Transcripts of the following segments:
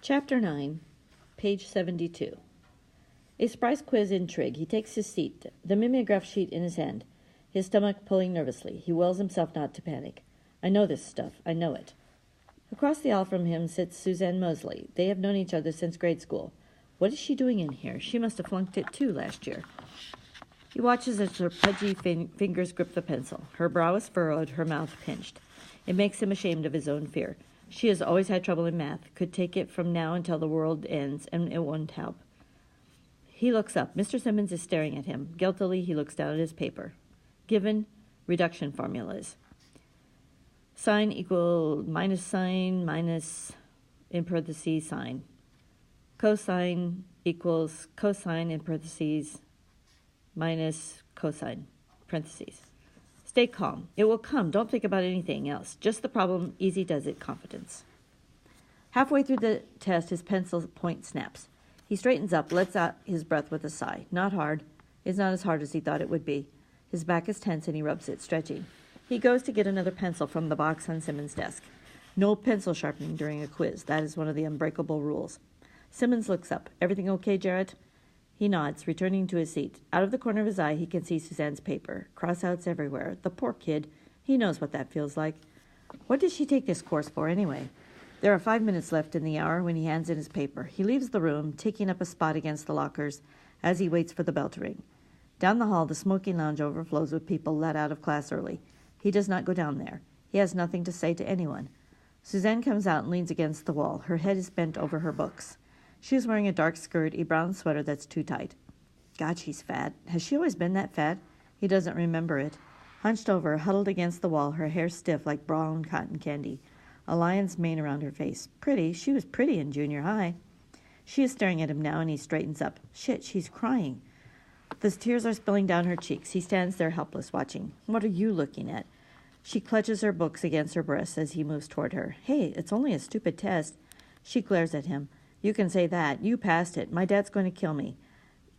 Chapter 9, page 72. A surprise quiz in trig. He takes his seat, the mimeograph sheet in his hand, his stomach pulling nervously. He wills himself not to panic. I know this stuff. I know it. Across the aisle from him sits Suzanne Mosley. They have known each other since grade school. What is she doing in here? She must have flunked it too last year. He watches as her pudgy fingers grip the pencil. Her brow is furrowed, her mouth pinched. It makes him ashamed of his own fear. She has always had trouble in math, could take it from now until the world ends, and it won't help. He looks up. Mr. Simmons is staring at him. Guiltily, he looks down at his paper. Given reduction formulas. Sine equal minus sine minus, in parentheses, sine. Cosine equals cosine, in parentheses, minus cosine, parentheses. Stay calm. It will come. Don't think about anything else. Just the problem. Easy does it. Confidence. Halfway through the test, his pencil point snaps. He straightens up, lets out his breath with a sigh. Not hard. It's not as hard as he thought it would be. His back is tense and he rubs it, stretching. He goes to get another pencil from the box on Simmons' desk. No pencil sharpening during a quiz. That is one of the unbreakable rules. Simmons looks up. Everything okay, Jarrett? He nods, returning to his seat. Out of the corner of his eye, he can see Suzanne's paper. Crossouts everywhere. The poor kid. He knows what that feels like. What did she take this course for, anyway? There are 5 minutes left in the hour when he hands in his paper. He leaves the room, taking up a spot against the lockers as he waits for the bell to ring. Down the hall, the smoking lounge overflows with people let out of class early. He does not go down there. He has nothing to say to anyone. Suzanne comes out and leans against the wall. Her head is bent over her books. She is wearing a dark skirt, a brown sweater that's too tight. God, she's fat. Has she always been that fat? He doesn't remember it. Hunched over, huddled against the wall, her hair stiff like brown cotton candy. A lion's mane around her face. Pretty. She was pretty in junior high. She is staring at him now, and he straightens up. Shit, she's crying. The tears are spilling down her cheeks. He stands there helpless, watching. What are you looking at? She clutches her books against her breast as he moves toward her. Hey, it's only a stupid test. She glares at him. You can say that. You passed it. My dad's going to kill me.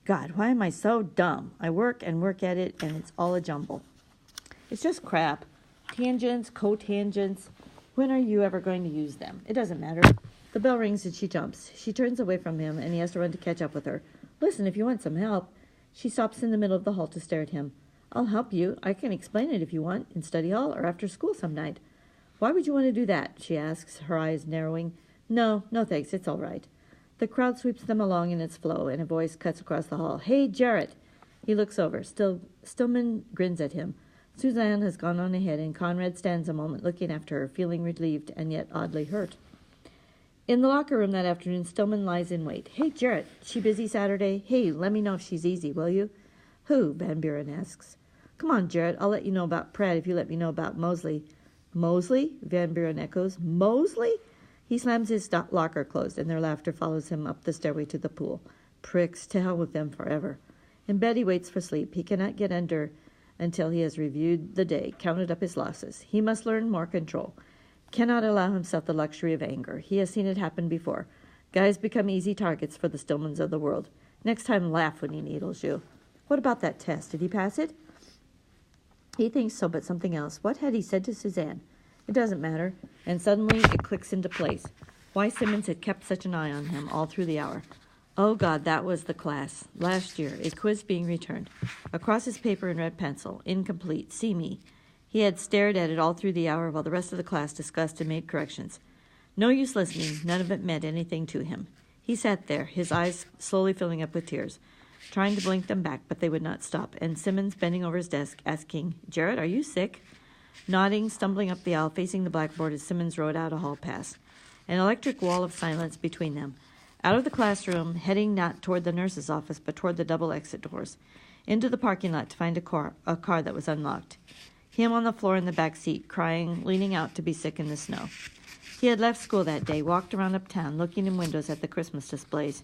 God, why am I so dumb? I work and work at it, and it's all a jumble. It's just crap. Tangents, cotangents. When are you ever going to use them? It doesn't matter. The bell rings and she jumps. She turns away from him, and he has to run to catch up with her. Listen, if you want some help. She stops in the middle of the hall to stare at him. I'll help you. I can explain it if you want, in study hall or after school some night. Why would you want to do that? She asks, her eyes narrowing. No thanks, it's all right. The crowd sweeps them along in its flow, and a voice cuts across the hall. Hey, Jarrett! He looks over. Stillman grins at him. Suzanne has gone on ahead, and Conrad stands a moment looking after her, feeling relieved and yet oddly hurt. In the locker room that afternoon, Stillman lies in wait. Hey, Jarrett, she busy Saturday? Hey, let me know if she's easy, will you? Who? Van Buren asks. Come on, Jarrett, I'll let you know about Pratt if you let me know about Mosley. Mosley? Van Buren echoes. Mosley? He slams his locker closed, and their laughter follows him up the stairway to the pool. Pricks, to hell with them forever. In bed he waits for sleep. He cannot get under until he has reviewed the day, counted up his losses. He must learn more control. Cannot allow himself the luxury of anger. He has seen it happen before. Guys become easy targets for the Stillmans of the world. Next time, laugh when he needles you. What about that test? Did he pass it? He thinks so, but something else. What had he said to Suzanne? It doesn't matter. And suddenly it clicks into place. Why Simmons had kept such an eye on him all through the hour. Oh, God, that was the class. Last year, a quiz being returned. Across his paper in red pencil, incomplete, see me. He had stared at it all through the hour while the rest of the class discussed and made corrections. No use listening. None of it meant anything to him. He sat there, his eyes slowly filling up with tears, trying to blink them back, but they would not stop, and Simmons bending over his desk, asking, Jarrett, are you sick? Nodding, stumbling up the aisle, facing the blackboard as Simmons rode out a hall pass. An electric wall of silence between them. Out of the classroom, heading not toward the nurse's office, but toward the double exit doors. Into the parking lot to find a car that was unlocked. Him on the floor in the back seat, crying, leaning out to be sick in the snow. He had left school that day, walked around uptown, looking in windows at the Christmas displays.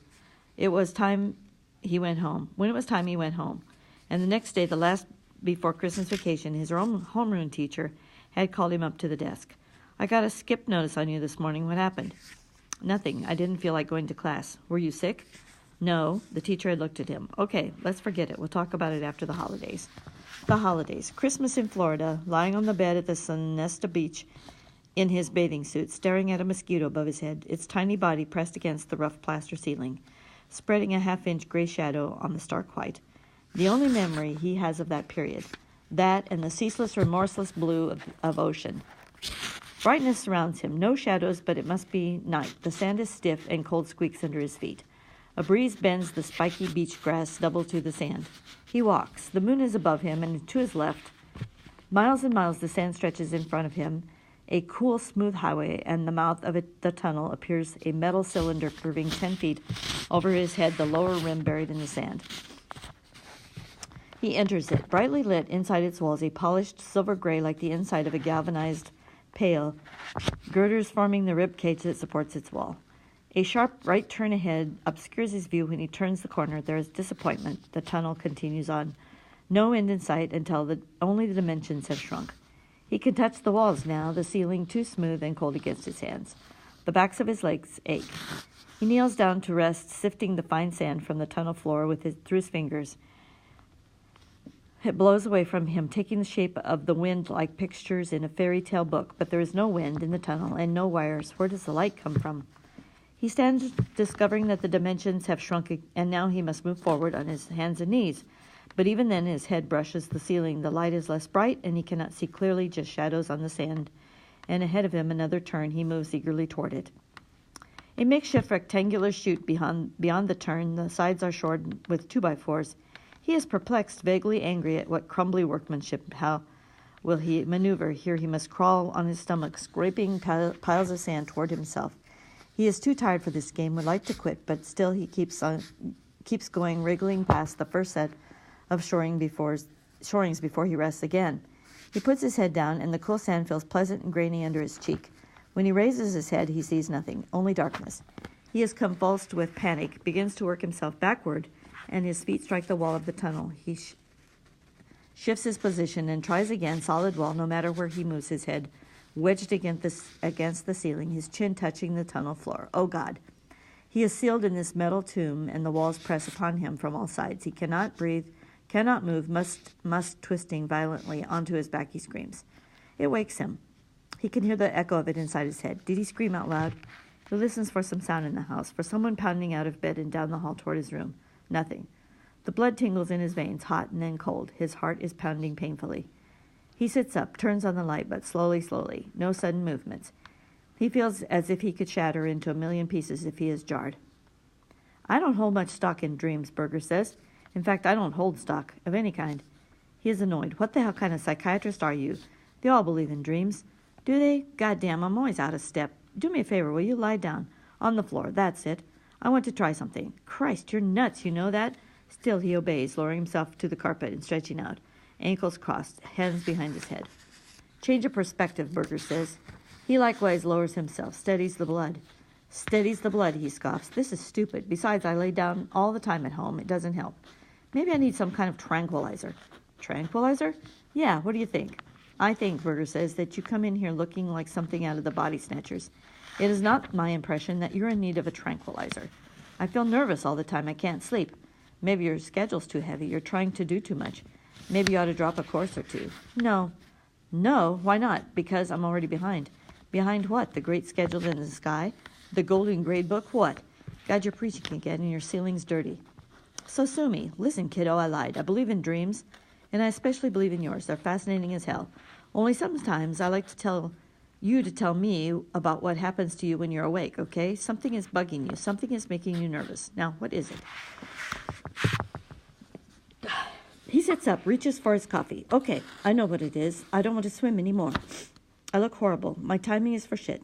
It was time he went home. When it was time, he went home. And the next day, the last before Christmas vacation, his homeroom teacher had called him up to the desk. I got a skip notice on you this morning. What happened? Nothing. I didn't feel like going to class. Were you sick? No. The teacher had looked at him. Okay, let's forget it. We'll talk about it after the holidays. The holidays. Christmas in Florida, lying on the bed at the Sonesta Beach, in his bathing suit, staring at a mosquito above his head, its tiny body pressed against the rough plaster ceiling, spreading a half-inch gray shadow on the stark white. The only memory he has of that period, that and the ceaseless, remorseless blue of ocean. Brightness surrounds him, no shadows, but it must be night. The sand is stiff and cold squeaks under his feet. A breeze bends the spiky beach grass double to the sand. He walks. The moon is above him, and to his left, miles and miles the sand stretches in front of him, a cool, smooth highway, and the mouth of the tunnel appears a metal cylinder curving 10 feet over his head, the lower rim buried in the sand. He enters it, brightly lit inside its walls, a polished silver gray like the inside of a galvanized pail, girders forming the rib cage that supports its wall. A sharp right turn ahead obscures his view. When he turns the corner, there is disappointment. The tunnel continues on. No end in sight until only the dimensions have shrunk. He can touch the walls now, the ceiling too smooth and cold against his hands. The backs of his legs ache. He kneels down to rest, sifting the fine sand from the tunnel floor through his fingers. It blows away from him, taking the shape of the wind like pictures in a fairy tale book, but there is no wind in the tunnel and no wires. Where does the light come from? He stands discovering that the dimensions have shrunk, and now he must move forward on his hands and knees. But even then his head brushes the ceiling. The light is less bright, and he cannot see clearly, just shadows on the sand. And ahead of him, another turn. He moves eagerly toward it. A makeshift rectangular chute beyond the turn. The sides are shored with 2x4s. He is perplexed, vaguely angry at what crumbly workmanship. How will he maneuver? Here he must crawl on his stomach, scraping piles of sand toward himself. He is too tired for this game, would like to quit, but still he keeps going, wriggling past the first set of shorings before he rests again. He puts his head down, and the cool sand feels pleasant and grainy under his cheek. When he raises his head, he sees nothing, only darkness. He is convulsed with panic, begins to work himself backward, and his feet strike the wall of the tunnel. He shifts his position and tries again, solid wall, no matter where he moves his head, wedged against the ceiling, his chin touching the tunnel floor. Oh, God. He is sealed in this metal tomb, and the walls press upon him from all sides. He cannot breathe, cannot move, must twisting violently onto his back, he screams. It wakes him. He can hear the echo of it inside his head. Did he scream out loud? He listens for some sound in the house, for someone pounding out of bed and down the hall toward his room. Nothing. The blood tingles in his veins, hot and then cold. His heart is pounding painfully. He sits up, turns on the light, but slowly. No sudden movements. He feels as if he could shatter into a million pieces if he is jarred. I don't hold much stock in dreams, Berger says. In fact, I don't hold stock of any kind. He is annoyed. What the hell kind of psychiatrist are you? They all believe in dreams. Do they? Goddamn, I'm always out of step. Do me a favor, will you lie down? On the floor, that's it. I want to try something. Christ, you're nuts, you know that? Still he obeys, lowering himself to the carpet and stretching out, ankles crossed, hands behind his head. Change of perspective, Berger says. He likewise lowers himself, steadies the blood. Steadies the blood, he scoffs. This is stupid. Besides, I lay down all the time at home. It doesn't help. Maybe I need some kind of tranquilizer. Tranquilizer? Yeah, what do you think? I think, Berger says, that you come in here looking like something out of the Body Snatchers. It is not my impression that you're in need of a tranquilizer. I feel nervous all the time. I can't sleep. Maybe your schedule's too heavy. You're trying to do too much. Maybe you ought to drop a course or two. No. No? Why not? Because I'm already behind. Behind what? The great schedule in the sky? The golden grade book? What? God, you're preaching again and your ceiling's dirty. So sue me. Listen, kiddo, I lied. I believe in dreams, and I especially believe in yours. They're fascinating as hell. Only sometimes I like to tell me about what happens to you when you're awake, okay? Something is bugging you. Something is making you nervous. Now, what is it? He sits up, reaches for his coffee. Okay, I know what it is. I don't want to swim anymore. I look horrible. My timing is for shit.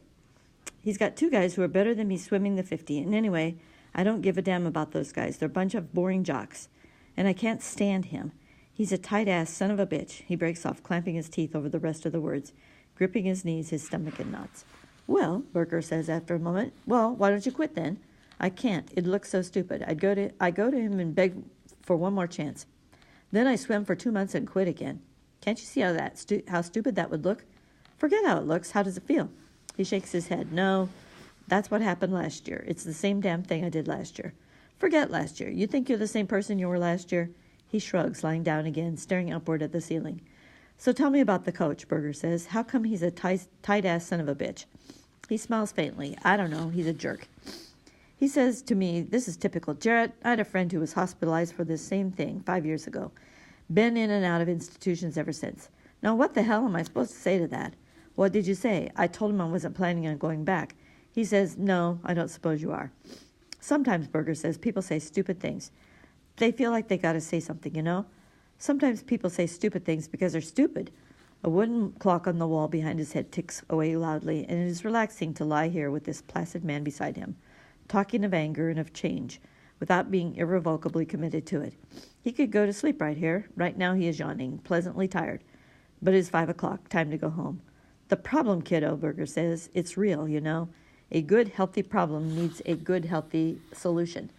He's got 2 guys who are better than me swimming the 50. And anyway, I don't give a damn about those guys. They're a bunch of boring jocks. And I can't stand him. He's a tight-ass son of a bitch. He breaks off, clamping his teeth over the rest of the words, gripping his knees, his stomach in knots. Well, Berger says after a moment, well, why don't you quit then? I can't. It looks so stupid. I go to him and beg for one more chance. Then I swim for 2 months and quit again. Can't you see how stupid that would look? Forget how it looks. How does it feel? He shakes his head. No, that's what happened last year. It's the same damn thing I did last year. Forget last year. You think you're the same person you were last year? He shrugs, lying down again, staring upward at the ceiling. So tell me about the coach, Berger says. How come he's a tight-ass son of a bitch? He smiles faintly. I don't know. He's a jerk. He says to me, this is typical. Jarrett, I had a friend who was hospitalized for this same thing 5 years ago. Been in and out of institutions ever since. Now, what the hell am I supposed to say to that? What did you say? I told him I wasn't planning on going back. He says, no, I don't suppose you are. Sometimes, Berger says, people say stupid things. They feel like they got to say something, you know? Sometimes people say stupid things because they're stupid. A wooden clock on the wall behind his head ticks away loudly, and it is relaxing to lie here with this placid man beside him, talking of anger and of change, without being irrevocably committed to it. He could go to sleep right here. Right now he is yawning, pleasantly tired. But it is 5 o'clock, time to go home. The problem, kiddo, Berger says, it's real, you know. A good, healthy problem needs a good, healthy solution.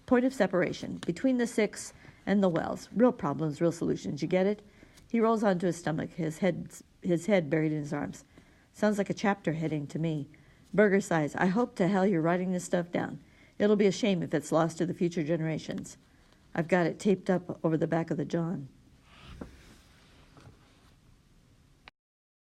Point of separation, between the six and the wells. Real problems, real solutions, you get it? He rolls onto his stomach, his head buried in his arms. Sounds like a chapter heading to me. Berger sighs. I hope to hell you're writing this stuff down. It'll be a shame if it's lost to the future generations. I've got it taped up over the back of the John.